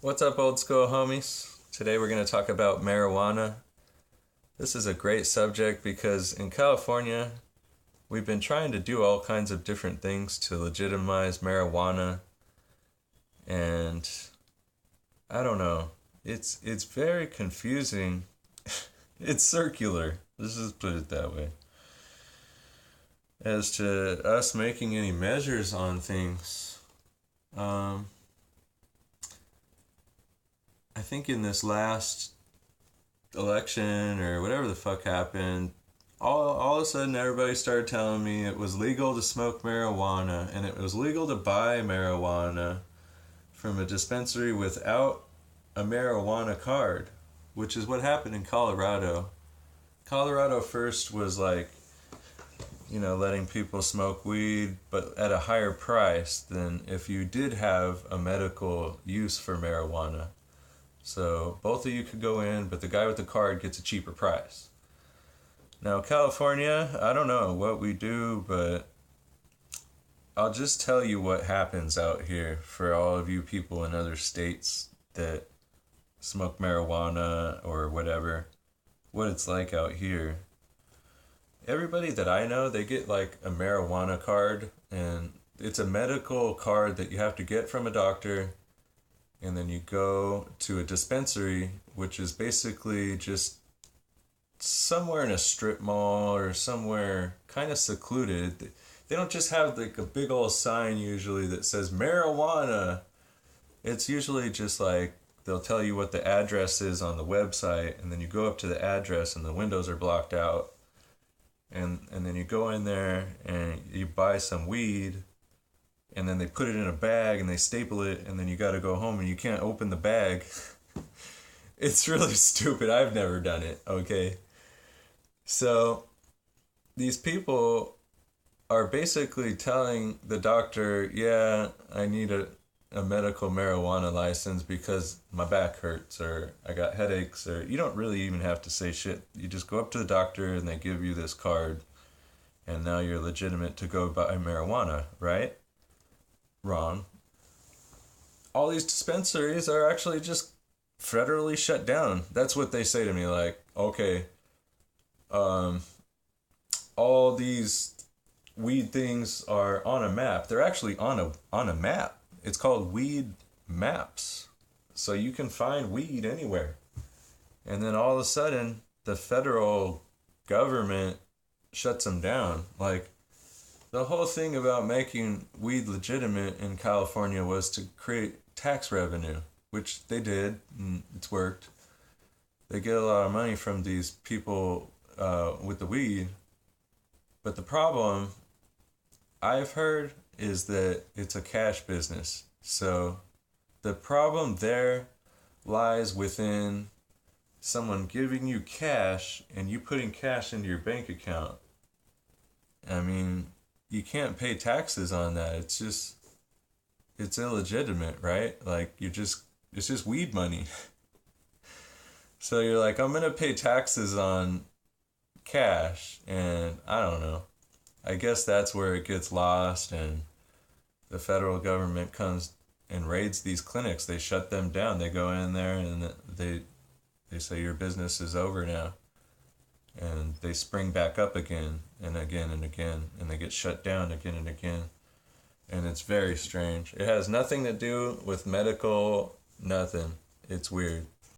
What's up, old school homies? Today we're going to talk about marijuana. This is a great subject because in California, we've been trying to do all kinds of different things to legitimize marijuana, and I don't know. It's very confusing. It's circular. Let's just put it that way. As to us making any measures on things, um, I think in this last election or whatever the fuck happened, all of a sudden everybody started telling me it was legal to smoke marijuana and it was legal to buy marijuana from a dispensary without a marijuana card, which is what happened in Colorado. Colorado first was like, letting people smoke weed, but at a higher price than if you did have a medical use for marijuana. So both of you could go in, but the guy with the card gets a cheaper price. Now, California, I don't know what we do, but I'll just tell you what happens out here for all of you people in other states that smoke marijuana or whatever, what it's like out here. Everybody that I know, they get like a marijuana card, and it's a medical card that you have to get from a doctor, and then you go to a dispensary, which is basically just somewhere in a strip mall or somewhere kind of secluded. They don't just have like a big old sign usually that says marijuana. It's usually just like they'll tell you what the address is on the website, and then you go up to the address and the windows are blocked out. And then you go in there and you buy some weed, and then they put it in a bag and they staple it, and then you got to go home and you can't open the bag. It's really stupid. I've never done it, okay? So these people are basically telling the doctor, yeah, I need a medical marijuana license because my back hurts or I got headaches, or you don't really even have to say shit. You just go up to the doctor and they give you this card, and now you're legitimate to go buy marijuana, right? Wrong. All these dispensaries are actually just federally shut down. That's what they say to me, like, okay, all these weed things are on a map. They're actually on a map. It's called Weed Maps. So you can find weed anywhere. And then all of a sudden, the federal government shuts them down. Like, the whole thing about making weed legitimate in California was to create tax revenue, which they did, and it's worked. They get a lot of money from these people with the weed. But the problem I've heard is that it's a cash business. So the problem there lies within someone giving you cash and you putting cash into your bank account. I mean, you can't pay taxes on that. It's illegitimate, right? Like it's just weed money. So you're like, I'm gonna pay taxes on cash, and I don't know. I guess that's where it gets lost, and the federal government comes and raids these clinics. They shut them down. They go in there and they say your business is over now, and they spring back up again and again and again, and they get shut down again and again. And it's very strange. It has nothing to do with medical, nothing. It's weird.